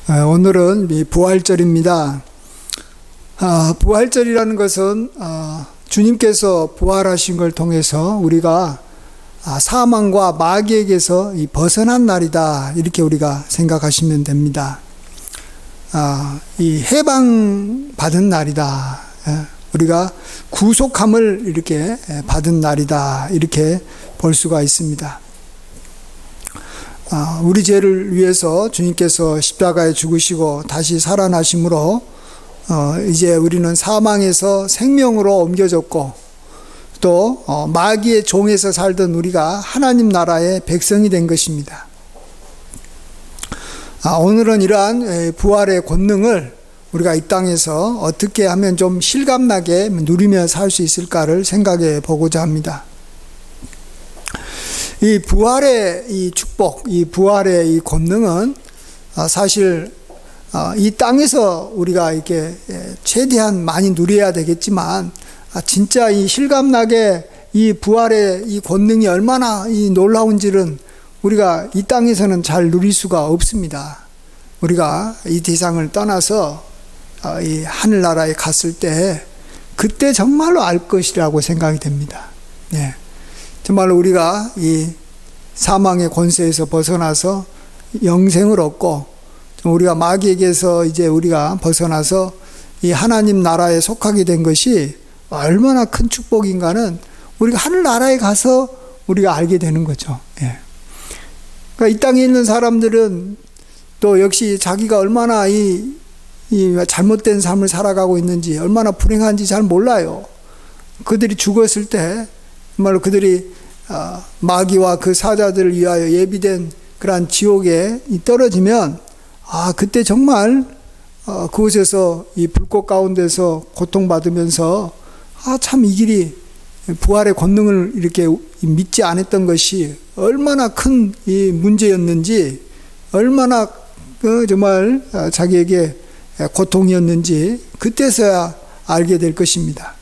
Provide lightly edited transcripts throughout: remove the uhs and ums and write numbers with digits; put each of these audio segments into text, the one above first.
오늘은 이 부활절입니다. 부활절이라는 것은 주님께서 부활하신 걸 통해서 우리가 사망과 마귀에게서 벗어난 날이다, 이렇게 우리가 생각하시면 됩니다. 이 해방받은 날이다, 우리가 구속함을 이렇게 받은 날이다, 이렇게 볼 수가 있습니다. 우리 죄를 위해서 주님께서 십자가에 죽으시고 다시 살아나심으로 이제 우리는 사망에서 생명으로 옮겨졌고, 또 마귀의 종에서 살던 우리가 하나님 나라의 백성이 된 것입니다. 오늘은 이러한 부활의 권능을 우리가 이 땅에서 어떻게 하면 좀 실감나게 누리며 살 수 있을까를 생각해 보고자 합니다. 이 부활의 이 축복, 이 부활의 이 권능은 사실 이 땅에서 우리가 이렇게 최대한 많이 누려야 되겠지만, 진짜 이 실감나게 이 부활의 이 권능이 얼마나 이 놀라운지는 우리가 이 땅에서는 잘 누릴 수가 없습니다. 우리가 이 세상을 떠나서 이 하늘나라에 갔을 때 그때 정말로 알 것이라고 생각이 됩니다. 네. 정말로 우리가 이 사망의 권세에서 벗어나서 영생을 얻고, 우리가 마귀에게서 이제 우리가 벗어나서 이 하나님 나라에 속하게 된 것이 얼마나 큰 축복인가는 우리가 하늘나라에 가서 우리가 알게 되는 거죠. 예. 그러니까 이 땅에 있는 사람들은 또 역시 자기가 얼마나 이 잘못된 삶을 살아가고 있는지, 얼마나 불행한지 잘 몰라요. 그들이 죽었을 때 정말로 그들이 마귀와 그 사자들을 위하여 예비된 그러한 지옥에 떨어지면, 그때 정말 그곳에서 이 불꽃 가운데서 고통받으면서 참 이 길이 부활의 권능을 이렇게 믿지 않았던 것이 얼마나 큰 이 문제였는지, 얼마나 정말 자기에게 고통이었는지 그때서야 알게 될 것입니다.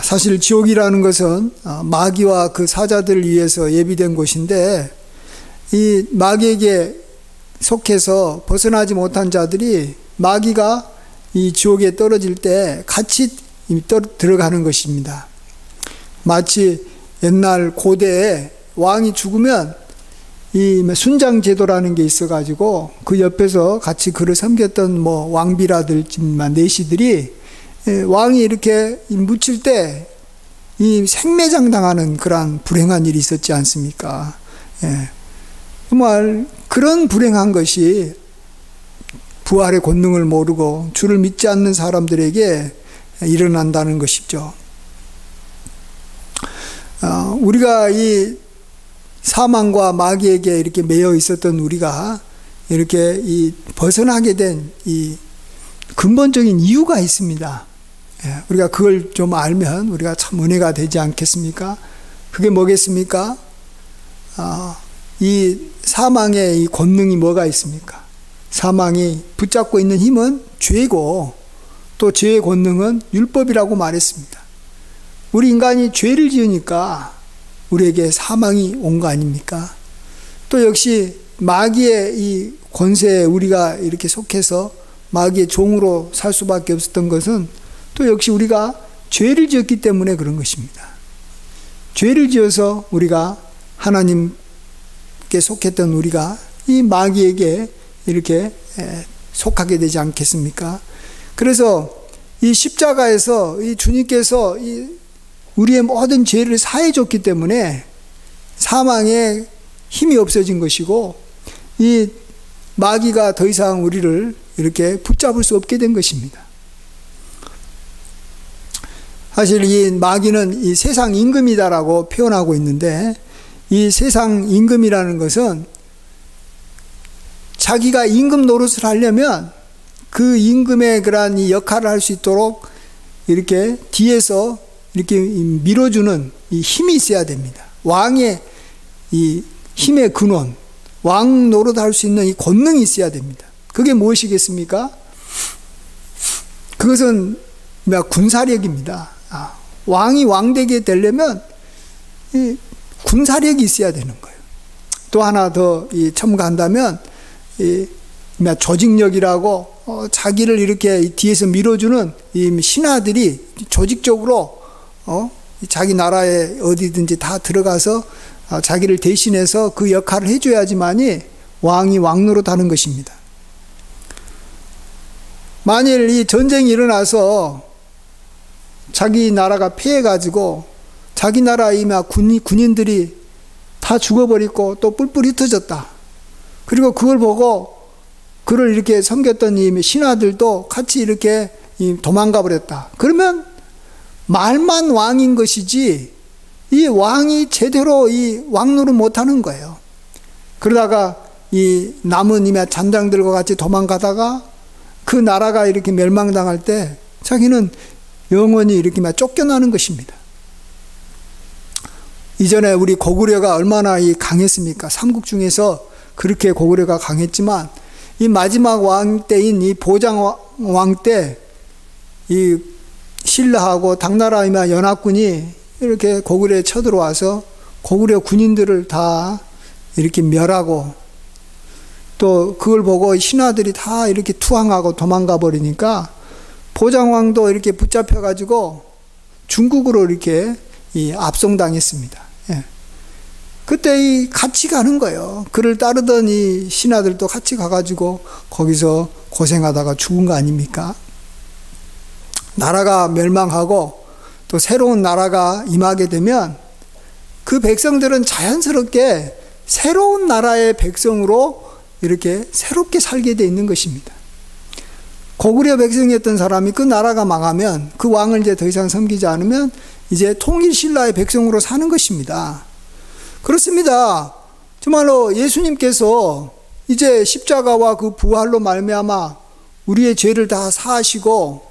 사실 지옥이라는 것은 마귀와 그 사자들을 위해서 예비된 곳인데, 이 마귀에게 속해서 벗어나지 못한 자들이 마귀가 이 지옥에 떨어질 때 같이 들어가는 것입니다. 마치 옛날 고대에 왕이 죽으면 이 순장 제도라는 게 있어가지고 그 옆에서 같이 그를 섬겼던 왕비라든지 내시들이 왕이 이렇게 묻힐 때 이 생매장 당하는 그러한 불행한 일이 있었지 않습니까? 정말 그런 불행한 것이 부활의 권능을 모르고 주를 믿지 않는 사람들에게 일어난다는 것이죠. 우리가 이 사망과 마귀에게 이렇게 매여 있었던 우리가 이렇게 벗어나게 된 이 근본적인 이유가 있습니다. 우리가 그걸 좀 알면 우리가 참 은혜가 되지 않겠습니까? 그게 뭐겠습니까? 이 사망의 이 권능이 뭐가 있습니까? 사망이 붙잡고 있는 힘은 죄고, 또 죄의 권능은 율법이라고 말했습니다. 우리 인간이 죄를 지으니까 우리에게 사망이 온 거 아닙니까? 또 역시 마귀의 이 권세에 우리가 이렇게 속해서 마귀의 종으로 살 수밖에 없었던 것은 또 역시 우리가 죄를 지었기 때문에 그런 것입니다. 죄를 지어서 우리가 하나님께 속했던 우리가 이 마귀에게 이렇게 속하게 되지 않겠습니까? 그래서 이 십자가에서 이 주님께서 우리의 모든 죄를 사해 줬기 때문에 사망에 힘이 없어진 것이고, 이 마귀가 더 이상 우리를 이렇게 붙잡을 수 없게 된 것입니다. 사실 이 마귀는 이 세상 임금이다라고 표현하고 있는데, 이 세상 임금이라는 것은 자기가 임금 노릇을 하려면 그 임금의 그러한 이 역할을 할 수 있도록 이렇게 뒤에서 이렇게 밀어주는 이 힘이 있어야 됩니다. 왕의 이 힘의 근원, 왕 노릇할 수 있는 이 권능이 있어야 됩니다. 그게 무엇이겠습니까? 그것은 군사력입니다. 왕이 왕되게 되려면 이 군사력이 있어야 되는 거예요. 또 하나 더 첨가한다면 조직력이라고 자기를 이렇게 뒤에서 밀어주는 이 신하들이 조직적으로 자기 나라에 어디든지 다 들어가서 자기를 대신해서 그 역할을 해줘야지만이 왕이 왕노릇하는 것입니다. 만일 이 전쟁이 일어나서 자기 나라가 패해가지고 자기 나라의 군인들이 다 죽어버리고 또 뿔뿔이 흩어졌다. 그리고 그걸 보고 그를 이렇게 섬겼던 이 신하들도 같이 이렇게 도망가 버렸다. 그러면 말만 왕인 것이지 이 왕이 제대로 이 왕노릇 못하는 거예요. 그러다가 이 남은 잔장들과 같이 도망가다가 그 나라가 이렇게 멸망당할 때 자기는 영원히 이렇게 쫓겨나는 것입니다. 이전에 우리 고구려가 얼마나 강했습니까? 삼국 중에서 그렇게 고구려가 강했지만 이 마지막 왕 때인 이 보장 왕 때 이 신라하고 당나라 연합군이 이렇게 고구려에 쳐들어와서 고구려 군인들을 다 이렇게 멸하고 또 그걸 보고 신하들이 다 이렇게 투항하고 도망가 버리니까 보장왕도 이렇게 붙잡혀 가지고 중국으로 이렇게 압송당했습니다. 예. 그때 같이 가는 거예요. 그를 따르던 이 신하들도 같이 가가지고 거기서 고생하다가 죽은 거 아닙니까? 나라가 멸망하고 또 새로운 나라가 임하게 되면 그 백성들은 자연스럽게 새로운 나라의 백성으로 이렇게 새롭게 살게 돼 있는 것입니다. 고구려 백성이었던 사람이 그 나라가 망하면 그 왕을 이제 더 이상 섬기지 않으면 이제 통일 신라의 백성으로 사는 것입니다. 그렇습니다. 정말로 예수님께서 이제 십자가와 그 부활로 말미암아 우리의 죄를 다 사하시고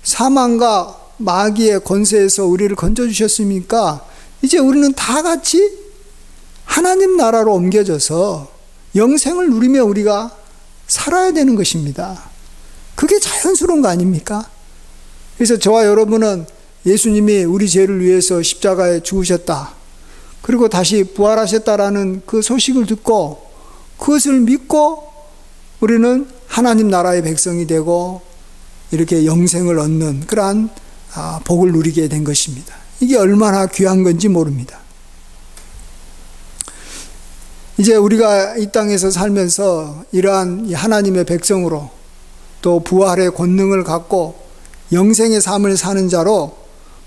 사망과 마귀의 권세에서 우리를 건져주셨으니까 이제 우리는 다 같이 하나님 나라로 옮겨져서 영생을 누리며 우리가 살아야 되는 것입니다. 그게 자연스러운 거 아닙니까? 그래서 저와 여러분은 예수님이 우리 죄를 위해서 십자가에 죽으셨다. 그리고 다시 부활하셨다라는 그 소식을 듣고 그것을 믿고 우리는 하나님 나라의 백성이 되고 이렇게 영생을 얻는 그러한 복을 누리게 된 것입니다. 이게 얼마나 귀한 건지 모릅니다. 이제 우리가 이 땅에서 살면서 이러한 하나님의 백성으로 또 부활의 권능을 갖고 영생의 삶을 사는 자로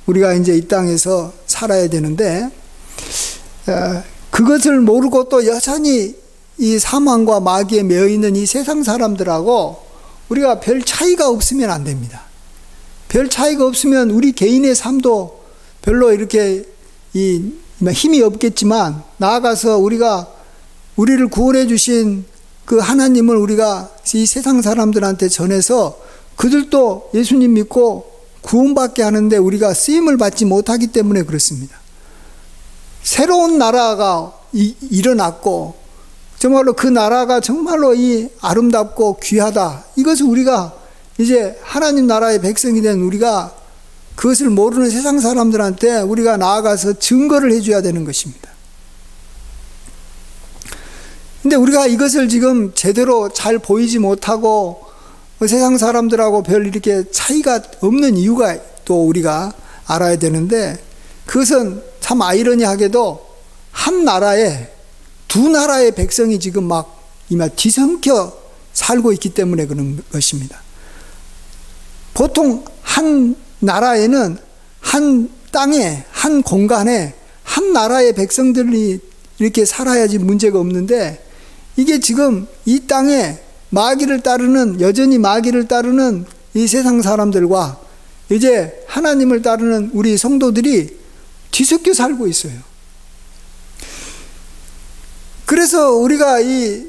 우리가 이제 이 땅에서 살아야 되는데 그것을 모르고 또 여전히 이 사망과 마귀에 매여 있는 이 세상 사람들하고 우리가 별 차이가 없으면 안 됩니다. 별 차이가 없으면 우리 개인의 삶도 별로 이렇게 힘이 없겠지만 나아가서 우리를 구원해 주신 그 하나님을 우리가 이 세상 사람들한테 전해서 그들도 예수님 믿고 구원받게 하는데 우리가 쓰임을 받지 못하기 때문에 그렇습니다. 새로운 나라가 일어났고 정말로 그 나라가 정말로 이 아름답고 귀하다. 이것을 우리가 이제 하나님 나라의 백성이 된 우리가 그것을 모르는 세상 사람들한테 우리가 나아가서 증거를 해줘야 되는 것입니다. 근데 우리가 이것을 지금 제대로 잘 보이지 못하고 세상 사람들하고 별 이렇게 차이가 없는 이유가 또 우리가 알아야 되는데 그것은 참 아이러니하게도 한 나라에 두 나라의 백성이 지금 막 뒤섞여 살고 있기 때문에 그런 것입니다. 보통 한 나라에는 한 땅에 한 공간에 한 나라의 백성들이 이렇게 살아야지 문제가 없는데 이게 지금 이 땅에 여전히 마귀를 따르는 이 세상 사람들과 이제 하나님을 따르는 우리 성도들이 뒤섞여 살고 있어요. 그래서 우리가 이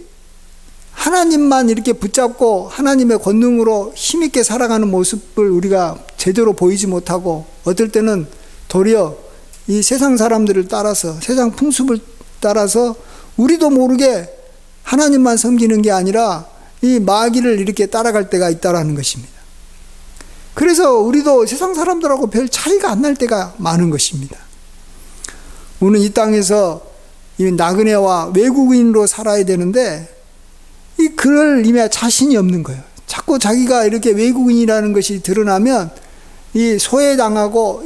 하나님만 이렇게 붙잡고 하나님의 권능으로 힘있게 살아가는 모습을 우리가 제대로 보이지 못하고 어떨 때는 도리어 이 세상 사람들을 따라서 세상 풍습을 따라서 우리도 모르게 하나님만 섬기는 게 아니라 이 마귀를 이렇게 따라갈 때가 있다라는 것입니다. 그래서 우리도 세상 사람들하고 별 차이가 안 날 때가 많은 것입니다. 우리는 이 땅에서 이 나그네와 외국인으로 살아야 되는데 그럴 이미 자신이 없는 거예요. 자꾸 자기가 이렇게 외국인이라는 것이 드러나면 이 소외당하고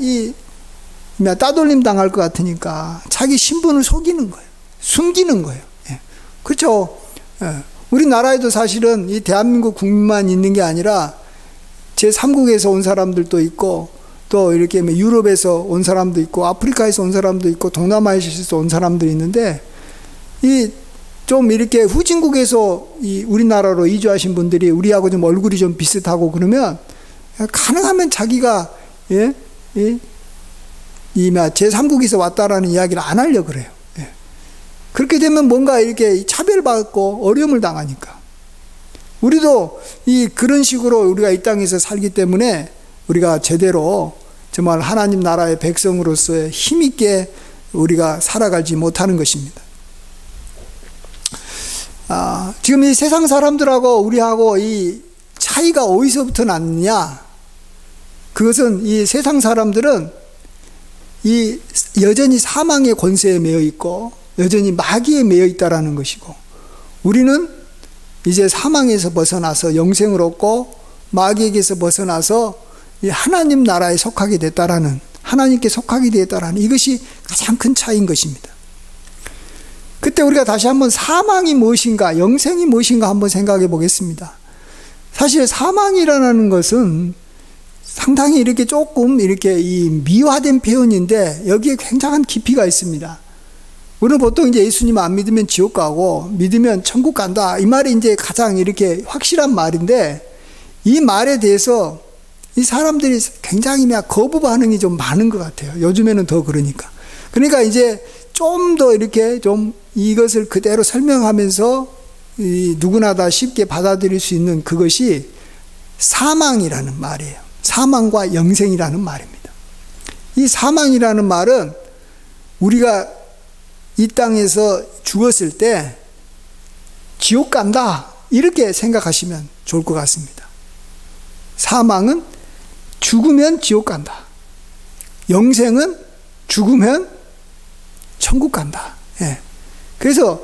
따돌림 당할 것 같으니까 자기 신분을 속이는 거예요. 숨기는 거예요. 예. 그렇죠. 예. 우리나라에도 사실은 이 대한민국 국민만 있는 게 아니라 제3국에서 온 사람들도 있고 또 이렇게 유럽에서 온 사람도 있고 아프리카에서 온 사람도 있고 동남아시아에서 온 사람도 있는데 좀 이렇게 후진국에서 우리나라로 이주하신 분들이 우리하고 좀 얼굴이 좀 비슷하고 그러면 가능하면 자기가 제3국에서 왔다라는 이야기를 안 하려고 그래요. 예. 그렇게 되면 뭔가 이렇게 차별받고 어려움을 당하니까. 우리도 그런 식으로 우리가 이 땅에서 살기 때문에 우리가 제대로 정말 하나님 나라의 백성으로서의 힘있게 우리가 살아가지 못하는 것입니다. 지금 이 세상 사람들하고 우리하고 이 차이가 어디서부터 났느냐? 그것은 이 세상 사람들은 여전히 사망의 권세에 매여 있고 여전히 마귀에 매여 있다라는 것이고, 우리는 이제 사망에서 벗어나서 영생을 얻고 마귀에게서 벗어나서 이 하나님 나라에 속하게 됐다라는, 하나님께 속하게 되었다라는 이것이 가장 큰 차이인 것입니다. 그때 우리가 다시 한번 사망이 무엇인가, 영생이 무엇인가 한번 생각해 보겠습니다. 사실 사망이라는 것은 상당히 이렇게 조금 이렇게 미화된 표현인데 여기에 굉장한 깊이가 있습니다. 우리는 보통 이제 예수님 안 믿으면 지옥 가고 믿으면 천국 간다, 이 말이 이제 가장 이렇게 확실한 말인데, 이 말에 대해서 이 사람들이 굉장히 거부 반응이 좀 많은 것 같아요. 요즘에는 더 그러니까. 그러니까 이제 좀 더 이렇게 좀 이것을 그대로 설명하면서 누구나 다 쉽게 받아들일 수 있는 그것이 사망이라는 말이에요. 사망과 영생이라는 말입니다. 이 사망이라는 말은 우리가 이 땅에서 죽었을 때 지옥 간다, 이렇게 생각하시면 좋을 것 같습니다. 사망은 죽으면 지옥 간다. 영생은 죽으면 천국 간다. 예. 그래서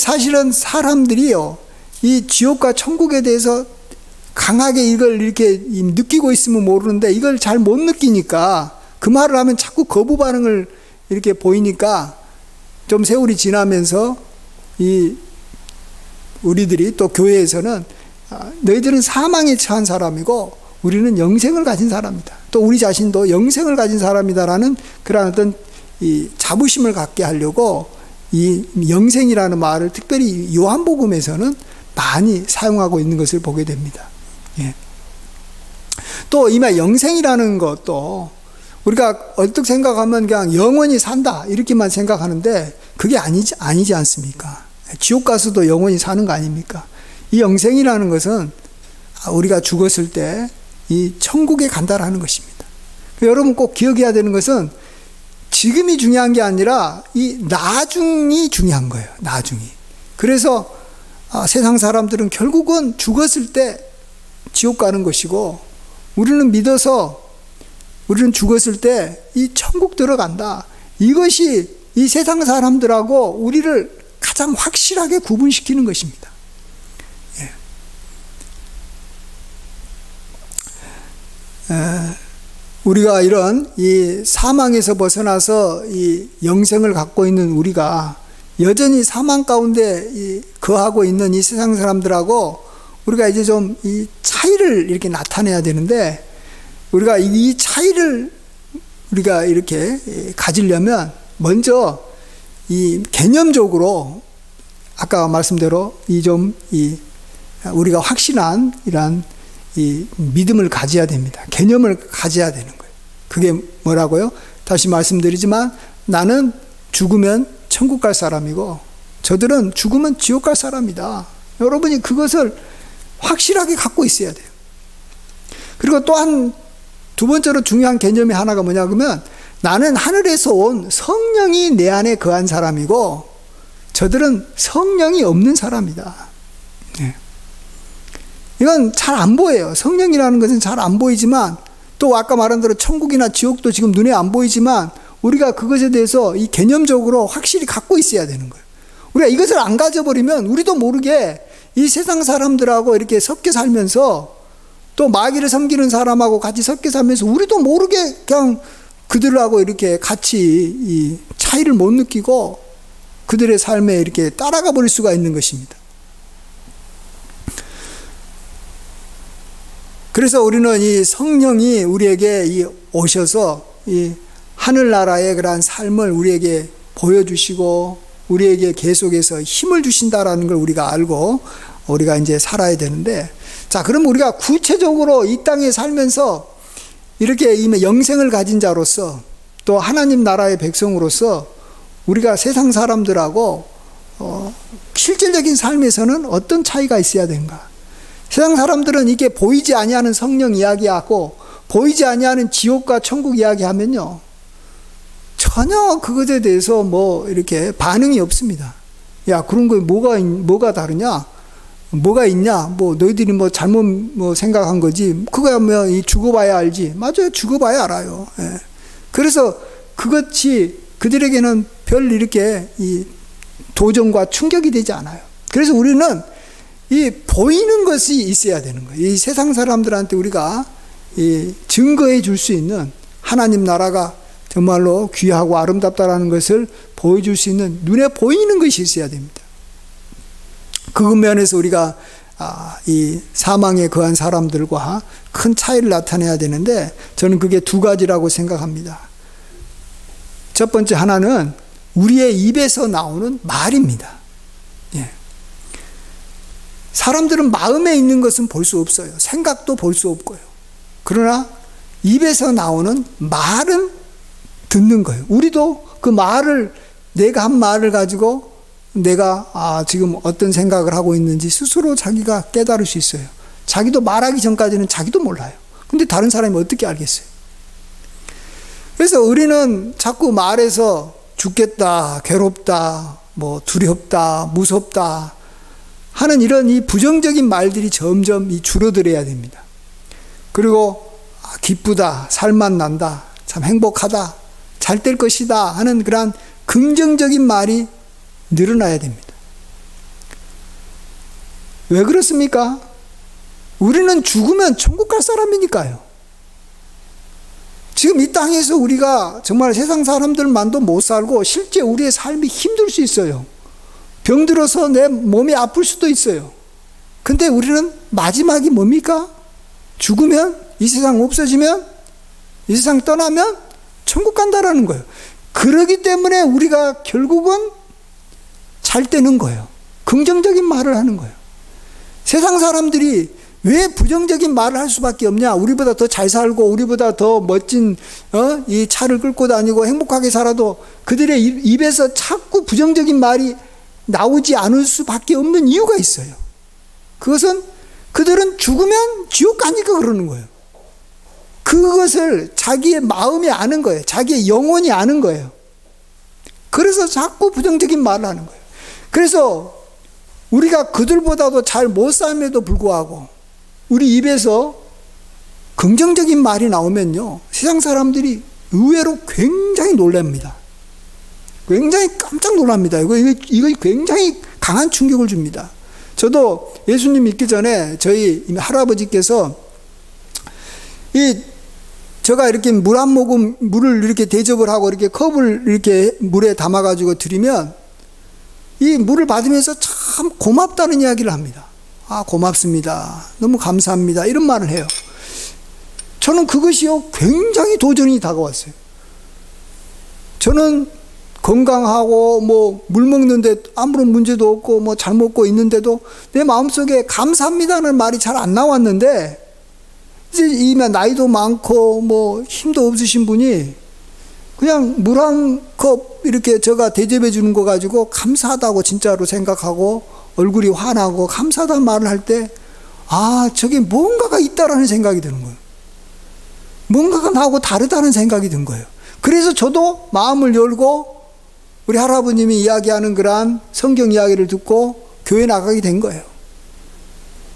사실은 사람들이요, 이 지옥과 천국에 대해서 강하게 이걸 이렇게 느끼고 있으면 모르는데 이걸 잘 못 느끼니까 그 말을 하면 자꾸 거부 반응을 이렇게 보이니까 좀 세월이 지나면서 우리들이 또 교회에서는 너희들은 사망에 처한 사람이고 우리는 영생을 가진 사람이다, 또 우리 자신도 영생을 가진 사람이다라는 그런 어떤 자부심을 갖게 하려고 이 영생이라는 말을 특별히 요한복음에서는 많이 사용하고 있는 것을 보게 됩니다. 예. 또 이마 영생이라는 것도 우리가 얼핏 생각하면 그냥 영원히 산다 이렇게만 생각하는데 그게 아니지 않습니까? 지옥 가서도 영원히 사는 거 아닙니까? 이 영생이라는 것은 우리가 죽었을 때 이 천국에 간다라는 것입니다. 여러분 꼭 기억해야 되는 것은 지금이 중요한 게 아니라 이 나중이 중요한 거예요. 나중이. 그래서 세상 사람들은 결국은 죽었을 때 지옥 가는 것이고, 우리는 믿어서 우리는 죽었을 때 이 천국 들어간다, 이것이 이 세상 사람들하고 우리를 가장 확실하게 구분시키는 것입니다. 우리가 이런 이 사망에서 벗어나서 이 영생을 갖고 있는 우리가 여전히 사망 가운데 거하고 있는 이 세상 사람들하고 우리가 이제 좀 이 차이를 이렇게 나타내야 되는데, 우리가 이 차이를 우리가 이렇게 가지려면 먼저 이 개념적으로 아까 말씀대로 우리가 확신한 이러한 이 믿음을 가져야 됩니다. 개념을 가져야 되는 거예요. 그게 뭐라고요? 다시 말씀드리지만 나는 죽으면 천국 갈 사람이고 저들은 죽으면 지옥 갈 사람이다. 여러분이 그것을 확실하게 갖고 있어야 돼요. 그리고 또한 두 번째로 중요한 개념이 하나가 뭐냐 그러면, 나는 하늘에서 온 성령이 내 안에 거한 사람이고 저들은 성령이 없는 사람이다. 네. 이건 잘 안 보여요. 성령이라는 것은 잘 안 보이지만, 또 아까 말한 대로 천국이나 지옥도 지금 눈에 안 보이지만 우리가 그것에 대해서 이 개념적으로 확실히 갖고 있어야 되는 거예요. 우리가 이것을 안 가져버리면 우리도 모르게 이 세상 사람들하고 이렇게 섞여 살면서 또 마귀를 섬기는 사람하고 같이 섞여 살면서 우리도 모르게 그냥 그들하고 이렇게 같이 이 차이를 못 느끼고 그들의 삶에 이렇게 따라가 버릴 수가 있는 것입니다. 그래서 우리는 이 성령이 우리에게 오셔서 이 하늘나라의 그러한 삶을 우리에게 보여주시고 우리에게 계속해서 힘을 주신다라는 걸 우리가 알고 우리가 이제 살아야 되는데, 자, 그럼 우리가 구체적으로 이 땅에 살면서 이렇게 영생을 가진 자로서 또 하나님 나라의 백성으로서 우리가 세상 사람들하고 실질적인 삶에서는 어떤 차이가 있어야 되는가? 세상 사람들은 이게 보이지 아니하는 성령 이야기하고 보이지 아니하는 지옥과 천국 이야기하면요, 전혀 그것에 대해서 뭐 이렇게 반응이 없습니다. 야, 그런 거 뭐가 다르냐? 뭐가 있냐? 뭐 너희들이 뭐 잘못 뭐 생각한 거지. 그거야 뭐 죽어봐야 알지. 맞아요, 죽어봐야 알아요. 예. 그래서 그것이 그들에게는 별 이렇게 이 도전과 충격이 되지 않아요. 그래서 우리는 이 보이는 것이 있어야 되는 거예요. 이 세상 사람들한테 우리가 이 증거해 줄 수 있는 하나님 나라가 정말로 귀하고 아름답다라는 것을 보여줄 수 있는 눈에 보이는 것이 있어야 됩니다. 그 면에서 우리가 이 사망에 거한 사람들과 큰 차이를 나타내야 되는데, 저는 그게 두 가지라고 생각합니다. 첫 번째 하나는 우리의 입에서 나오는 말입니다. 예. 사람들은 마음에 있는 것은 볼 수 없어요. 생각도 볼 수 없고요. 그러나 입에서 나오는 말은 듣는 거예요. 우리도 그 말을, 내가 한 말을 가지고 내가 지금 어떤 생각을 하고 있는지 스스로 자기가 깨달을 수 있어요. 자기도 말하기 전까지는 자기도 몰라요. 근데 다른 사람이 어떻게 알겠어요? 그래서 우리는 자꾸 말해서 죽겠다, 괴롭다, 뭐 두렵다, 무섭다 하는 이런 이 부정적인 말들이 점점 줄어들어야 됩니다. 그리고 기쁘다, 살만 난다, 참 행복하다, 잘 될 것이다 하는 그런 긍정적인 말이 늘어나야 됩니다. 왜 그렇습니까? 우리는 죽으면 천국 갈 사람이니까요. 지금 이 땅에서 우리가 정말 세상 사람들만도 못 살고 실제 우리의 삶이 힘들 수 있어요. 병들어서 내 몸이 아플 수도 있어요. 근데 우리는 마지막이 뭡니까? 죽으면, 이 세상 없어지면, 이 세상 떠나면 천국 간다라는 거예요. 그러기 때문에 우리가 결국은 잘 되는 거예요. 긍정적인 말을 하는 거예요. 세상 사람들이 왜 부정적인 말을 할 수밖에 없냐? 우리보다 더 잘 살고 우리보다 더 멋진 이 차를 끌고 다니고 행복하게 살아도 그들의 입에서 자꾸 부정적인 말이 나오지 않을 수밖에 없는 이유가 있어요. 그것은 그들은 죽으면 지옥 가니까 그러는 거예요. 그것을 자기의 마음이 아는 거예요. 자기의 영혼이 아는 거예요. 그래서 자꾸 부정적인 말을 하는 거예요. 그래서 우리가 그들보다도 잘 못 삶에도 불구하고 우리 입에서 긍정적인 말이 나오면요, 세상 사람들이 의외로 굉장히 놀랍니다. 굉장히 깜짝 놀랍니다. 이거 굉장히 강한 충격을 줍니다. 저도 예수님 믿기 전에 저희 할아버지께서 제가 이렇게 물 한 모금, 물을 이렇게 대접을 하고 이렇게 컵을 이렇게 물에 담아가지고 드리면 이 물을 받으면서 참 고맙다는 이야기를 합니다. 고맙습니다. 너무 감사합니다. 이런 말을 해요. 저는 그것이요, 굉장히 도전이 다가왔어요. 저는 건강하고 뭐 물 먹는데 아무런 문제도 없고 뭐 잘 먹고 있는데도 내 마음속에 감사합니다는 말이 잘 안 나왔는데, 이제 이미 나이도 많고 뭐 힘도 없으신 분이 그냥 물 한 컵 이렇게 제가 대접해 주는 거 가지고 감사하다고 진짜로 생각하고 얼굴이 환하고 감사하다는 말을 할 때, 저게 뭔가가 있다라는 생각이 드는 거예요. 뭔가가 나하고 다르다는 생각이 든 거예요. 그래서 저도 마음을 열고 우리 할아버님이 이야기하는 그러한 성경 이야기를 듣고 교회 나가게 된 거예요.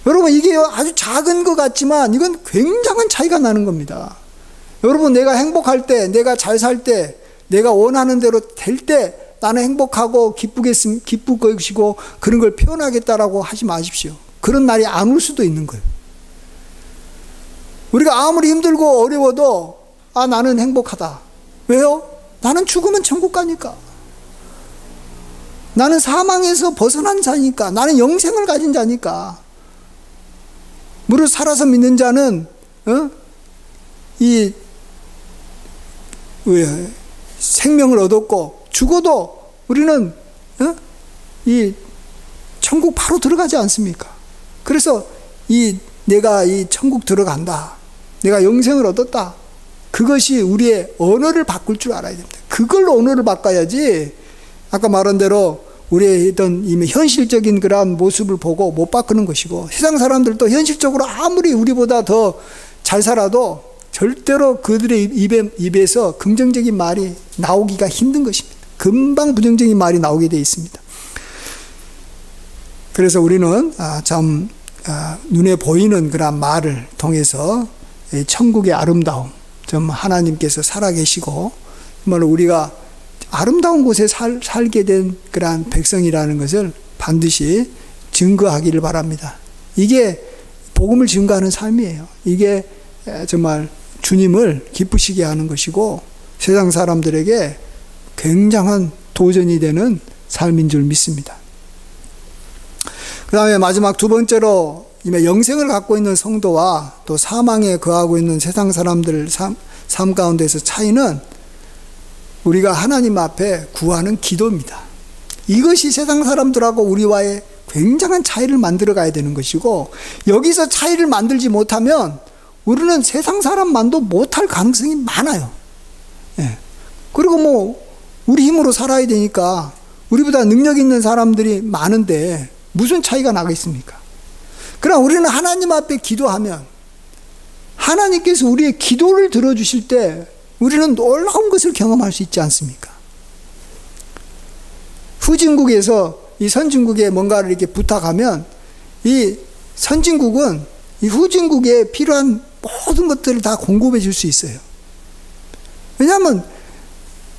여러분, 이게 아주 작은 것 같지만 이건 굉장한 차이가 나는 겁니다. 여러분, 내가 행복할 때, 내가 잘 살 때, 내가 원하는 대로 될 때 나는 행복하고 기쁠 것이고 그런 걸 표현하겠다라고 하지 마십시오. 그런 날이 안 올 수도 있는 거예요. 우리가 아무리 힘들고 어려워도 나는 행복하다. 왜요? 나는 죽으면 천국 가니까. 나는 사망에서 벗어난 자니까. 나는 영생을 가진 자니까. 무릇 살아서 믿는 자는 이 생명을 얻었고 죽어도 우리는 이 천국 바로 들어가지 않습니까? 그래서 내가 이 천국 들어간다, 내가 영생을 얻었다, 그것이 우리의 언어를 바꿀 줄 알아야 됩니다. 그걸로 언어를 바꿔야지 아까 말한 대로 우리의 어떤 이미 현실적인 그러한 모습을 보고 못 바꾸는 것이고, 세상 사람들도 현실적으로 아무리 우리보다 더 잘 살아도 절대로 그들의 입에서 긍정적인 말이 나오기가 힘든 것입니다. 금방 부정적인 말이 나오게 되어 있습니다. 그래서 우리는 눈에 보이는 그런 말을 통해서 천국의 아름다움, 좀 하나님께서 살아계시고 정말 우리가 아름다운 곳에 살게 된 그러한 백성이라는 것을 반드시 증거하기를 바랍니다. 이게 복음을 증거하는 삶이에요. 이게 정말 주님을 기쁘시게 하는 것이고 세상 사람들에게 굉장한 도전이 되는 삶인 줄 믿습니다. 그 다음에 마지막 두 번째로 영생을 갖고 있는 성도와 또 사망에 거하고 있는 세상 사람들 삶 가운데서 차이는 우리가 하나님 앞에 구하는 기도입니다. 이것이 세상 사람들하고 우리와의 굉장한 차이를 만들어 가야 되는 것이고, 여기서 차이를 만들지 못하면 우리는 세상 사람만도 못할 가능성이 많아요. 그리고 우리 힘으로 살아야 되니까 우리보다 능력 있는 사람들이 많은데 무슨 차이가 나겠습니까? 그러나 우리는 하나님 앞에 기도하면 하나님께서 우리의 기도를 들어주실 때 우리는 놀라운 것을 경험할 수 있지 않습니까? 후진국에서 이 선진국에 뭔가를 이렇게 부탁하면 이 선진국은 이 후진국에 필요한 모든 것들을 다 공급해 줄 수 있어요. 왜냐하면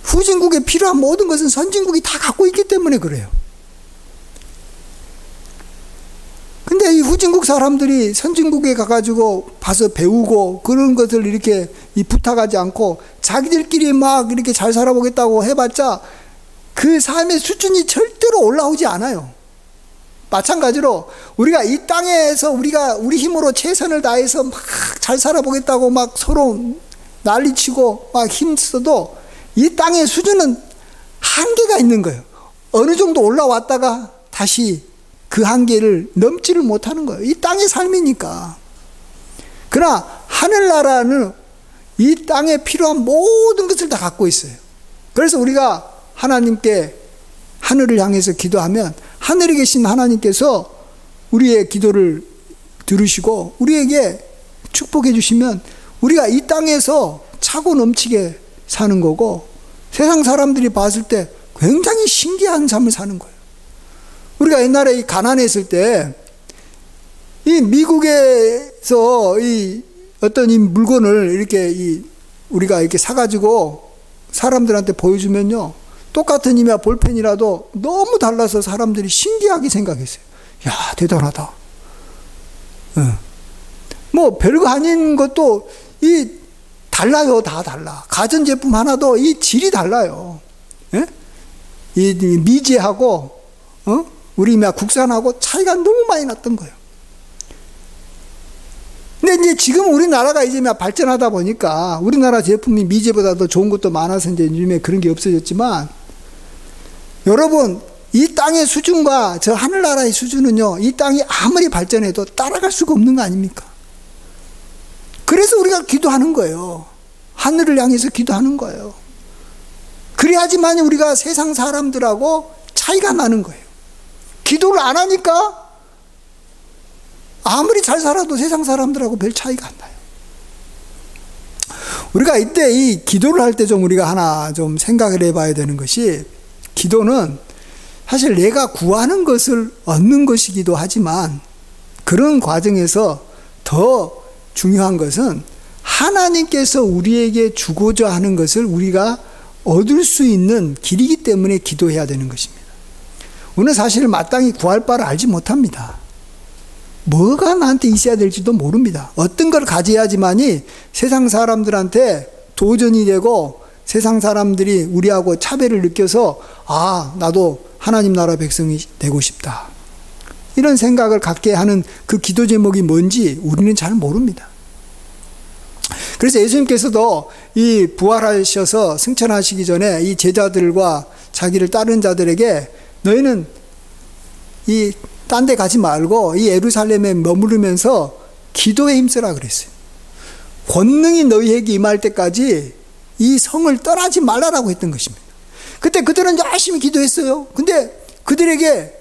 후진국에 필요한 모든 것은 선진국이 다 갖고 있기 때문에 그래요. 근데 이 후진국 사람들이 선진국에 가가지고 봐서 배우고 그런 것을 이렇게 부탁하지 않고 자기들끼리 막 이렇게 잘 살아보겠다고 해봤자 그 삶의 수준이 절대로 올라오지 않아요. 마찬가지로 우리가 이 땅에서 우리가 우리 힘으로 최선을 다해서 막 잘 살아보겠다고 막 서로 난리치고 막 힘써도 이 땅의 수준은 한계가 있는 거예요. 어느 정도 올라왔다가 다시 그 한계를 넘지를 못하는 거예요. 이 땅의 삶이니까. 그러나 하늘나라는 이 땅에 필요한 모든 것을 다 갖고 있어요. 그래서 우리가 하나님께 하늘을 향해서 기도하면 하늘에 계신 하나님께서 우리의 기도를 들으시고 우리에게 축복해 주시면 우리가 이 땅에서 차고 넘치게 사는 거고, 세상 사람들이 봤을 때 굉장히 신기한 삶을 사는 거예요. 우리가 옛날에 이 가난했을 때 이 미국에서 이 어떤 이 물건을 이렇게 우리가 이렇게 사가지고 사람들한테 보여주면요, 똑같은 이미와 볼펜이라도 너무 달라서 사람들이 신기하게 생각했어요. 야, 대단하다. 뭐 별거 아닌 것도 달라요. 다 달라. 가전제품 하나도 이 질이 달라요. 예? 이 미제하고 우리 국산하고 차이가 너무 많이 났던 거예요. 근데 이제 지금 우리나라가 이제 발전하다 보니까 우리나라 제품이 미제보다 더 좋은 것도 많아서 이제 요즘에 그런 게 없어졌지만, 여러분, 이 땅의 수준과 저 하늘나라의 수준은요, 이 땅이 아무리 발전해도 따라갈 수가 없는 거 아닙니까? 그래서 우리가 기도하는 거예요. 하늘을 향해서 기도하는 거예요. 그래야지만 우리가 세상 사람들하고 차이가 나는 거예요. 기도를 안 하니까 아무리 잘 살아도 세상 사람들하고 별 차이가 안 나요. 우리가 이때 이 기도를 할 때 좀 우리가 하나 좀 생각을 해봐야 되는 것이, 기도는 사실 내가 구하는 것을 얻는 것이기도 하지만 그런 과정에서 더 중요한 것은 하나님께서 우리에게 주고자 하는 것을 우리가 얻을 수 있는 길이기 때문에 기도해야 되는 것입니다. 우리는 사실 마땅히 구할 바를 알지 못합니다. 뭐가 나한테 있어야 될지도 모릅니다. 어떤 걸 가져야지만이 세상 사람들한테 도전이 되고 세상 사람들이 우리하고 차별을 느껴서 나도 하나님 나라 백성이 되고 싶다, 이런 생각을 갖게 하는 그 기도 제목이 뭔지 우리는 잘 모릅니다. 그래서 예수님께서도 이 부활하셔서 승천하시기 전에 이 제자들과 자기를 따르는 자들에게 너희는 이 딴 데 가지 말고 이 예루살렘에 머무르면서 기도에 힘쓰라 그랬어요. 권능이 너희에게 임할 때까지 이 성을 떠나지 말라라고 했던 것입니다. 그때 그들은 열심히 기도했어요. 근데 그들에게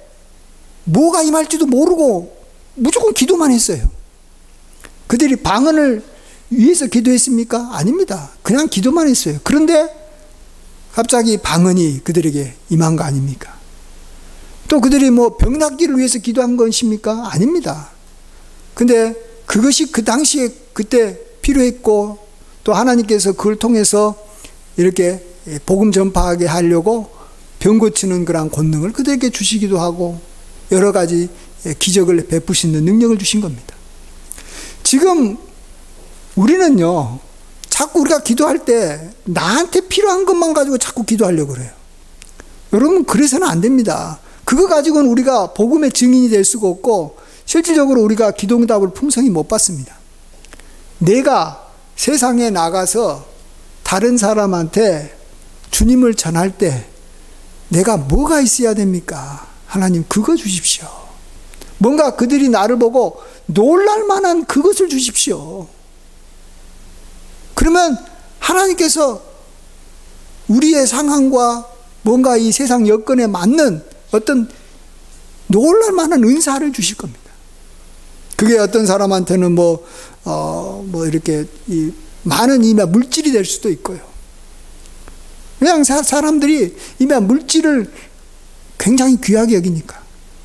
뭐가 임할지도 모르고 무조건 기도만 했어요. 그들이 방언을 위해서 기도했습니까? 아닙니다. 그냥 기도만 했어요. 그런데 갑자기 방언이 그들에게 임한 거 아닙니까? 또 그들이 뭐 병 낫기를 위해서 기도한 것입니까? 아닙니다. 근데 그것이 그 당시에 그때 필요했고, 또 하나님께서 그걸 통해서 이렇게 복음 전파하게 하려고 병 고치는 그런 권능을 그들에게 주시기도 하고 여러 가지 기적을 베푸시는 능력을 주신 겁니다. 지금 우리는요, 자꾸 우리가 기도할 때 나한테 필요한 것만 가지고 자꾸 기도하려고 그래요. 여러분, 그래서는 안 됩니다. 그거 가지고는 우리가 복음의 증인이 될 수가 없고 실질적으로 우리가 기도응답을 풍성히 못 받습니다. 내가 세상에 나가서 다른 사람한테 주님을 전할 때 내가 뭐가 있어야 됩니까? 하나님, 그거 주십시오. 뭔가 그들이 나를 보고 놀랄 만한 그것을 주십시오. 그러면 하나님께서 우리의 상황과 뭔가 이 세상 여건에 맞는 어떤 놀랄 만한 은사를 주실 겁니다. 그게 어떤 사람한테는 이렇게 많은 이미 물질이 될 수도 있고요. 그냥 사람들이 이미 물질을 굉장히 귀하게 여기니까.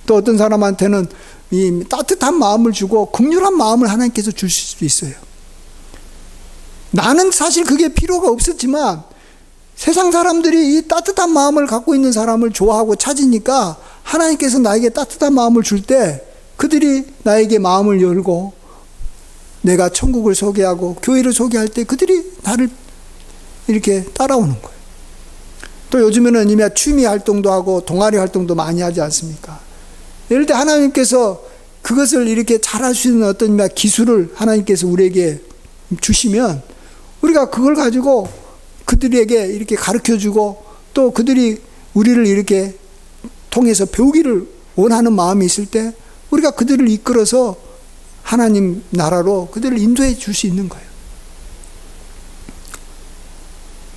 또 어떤 사람한테는 이 따뜻한 마음을 주고 긍휼한 마음을 하나님께서 주실 수도 있어요. 나는 사실 그게 필요가 없었지만 세상 사람들이 이 따뜻한 마음을 갖고 있는 사람을 좋아하고 찾으니까 하나님께서 나에게 따뜻한 마음을 줄 때 그들이 나에게 마음을 열고 내가 천국을 소개하고 교회를 소개할 때 그들이 나를 이렇게 따라오는 거예요. 또 요즘에는 이미 취미 활동도 하고 동아리 활동도 많이 하지 않습니까? 예를 들어 하나님께서 그것을 이렇게 잘할 수 있는 어떤 기술을 하나님께서 우리에게 주시면 우리가 그걸 가지고 그들에게 이렇게 가르쳐주고 또 그들이 우리를 이렇게 통해서 배우기를 원하는 마음이 있을 때 우리가 그들을 이끌어서 하나님 나라로 그들을 인도해 줄 수 있는 거예요.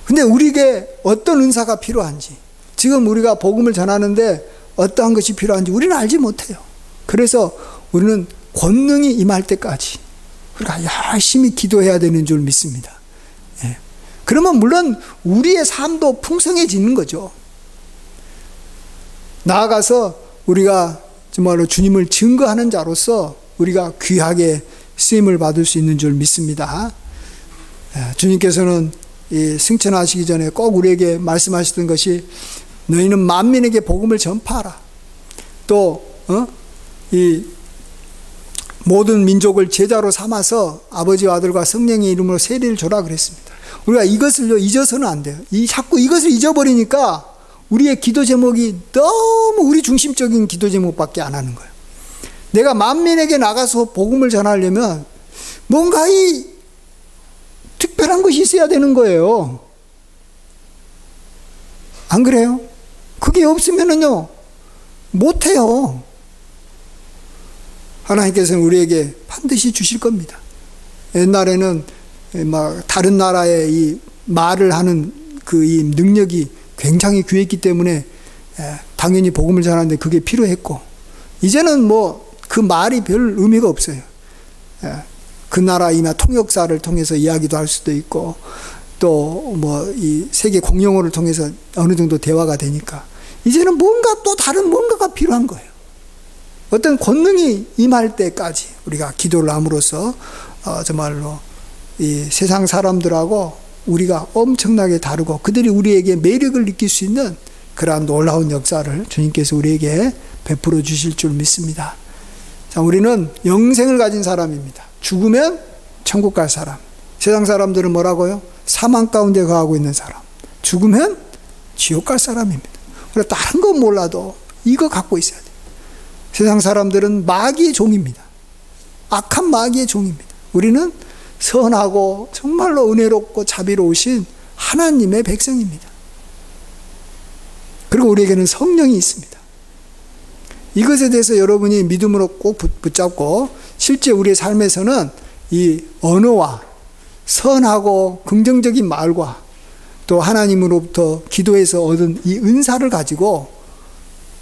근데 우리에게 어떤 은사가 필요한지, 지금 우리가 복음을 전하는데 어떠한 것이 필요한지 우리는 알지 못해요. 그래서 우리는 권능이 임할 때까지 우리가 열심히 기도해야 되는 줄 믿습니다. 예. 그러면 물론 우리의 삶도 풍성해지는 거죠. 나아가서 우리가 정말로 주님을 증거하는 자로서 우리가 귀하게 쓰임을 받을 수 있는 줄 믿습니다. 주님께서는 이 승천하시기 전에 꼭 우리에게 말씀하시던 것이 너희는 만민에게 복음을 전파하라. 또 이 모든 민족을 제자로 삼아서 아버지와 아들과 성령의 이름으로 세례를 줘라 그랬습니다. 우리가 이것을 잊어서는 안 돼요. 자꾸 이것을 잊어버리니까 우리의 기도 제목이 너무 우리 중심적인 기도 제목밖에 안 하는 거예요. 내가 만민에게 나가서 복음을 전하려면 뭔가 이 특별한 것이 있어야 되는 거예요. 안 그래요? 그게 없으면은요, 못해요. 하나님께서는 우리에게 반드시 주실 겁니다. 옛날에는 막 다른 나라의 이 말을 하는 그 이 능력이 굉장히 귀했기 때문에 당연히 복음을 전하는데 그게 필요했고, 이제는 뭐 그 말이 별 의미가 없어요. 그 나라 이나 통역사를 통해서 이야기도 할 수도 있고, 또 뭐 이 세계 공용어를 통해서 어느 정도 대화가 되니까 이제는 뭔가 또 다른 뭔가가 필요한 거예요. 어떤 권능이 임할 때까지 우리가 기도를 함으로써 정말로 이 세상 사람들하고 우리가 엄청나게 다르고 그들이 우리에게 매력을 느낄 수 있는 그러한 놀라운 역사를 주님께서 우리에게 베풀어 주실 줄 믿습니다. 자, 우리는 영생을 가진 사람입니다. 죽으면 천국 갈 사람. 세상 사람들은 뭐라고요? 사망 가운데 거하고 있는 사람. 죽으면 지옥 갈 사람입니다. 우리가 다른 건 몰라도 이거 갖고 있어야 돼요. 세상 사람들은 마귀의 종입니다. 악한 마귀의 종입니다. 우리는 선하고 정말로 은혜롭고 자비로우신 하나님의 백성입니다. 그리고 우리에게는 성령이 있습니다. 이것에 대해서 여러분이 믿음으로 꼭 붙잡고 실제 우리의 삶에서는 이 언어와 선하고 긍정적인 말과 또 하나님으로부터 기도해서 얻은 이 은사를 가지고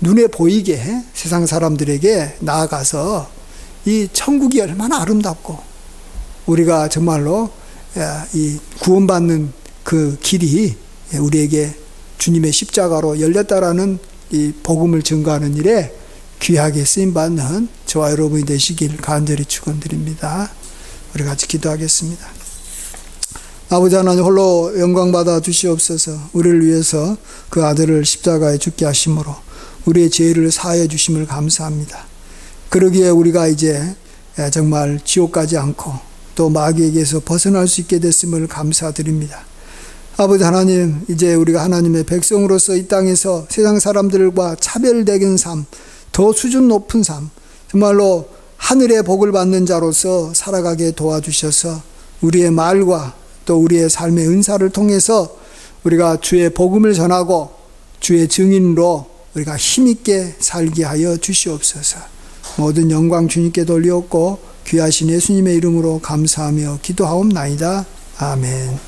눈에 보이게 세상 사람들에게 나아가서 이 천국이 얼마나 아름답고 우리가 정말로 이 구원받는 그 길이 우리에게 주님의 십자가로 열렸다라는 이 복음을 증거하는 일에 귀하게 쓰임받는 저와 여러분이 되시길 간절히 축원드립니다. 우리 같이 기도하겠습니다. 아버지 하나님 홀로 영광받아 주시옵소서. 우리를 위해서 그 아들을 십자가에 죽게 하심으로 우리의 죄를 사하여 주심을 감사합니다. 그러기에 우리가 이제 정말 지옥 가지 않고 또 마귀에게서 벗어날 수 있게 됐음을 감사드립니다. 아버지 하나님, 이제 우리가 하나님의 백성으로서 이 땅에서 세상 사람들과 차별되는 삶, 더 수준 높은 삶, 정말로 하늘의 복을 받는 자로서 살아가게 도와주셔서 우리의 말과 또 우리의 삶의 은사를 통해서 우리가 주의 복음을 전하고 주의 증인으로 우리가 힘있게 살게 하여 주시옵소서. 모든 영광 주님께 돌리옵고 귀하신 예수님의 이름으로 감사하며 기도하옵나이다. 아멘.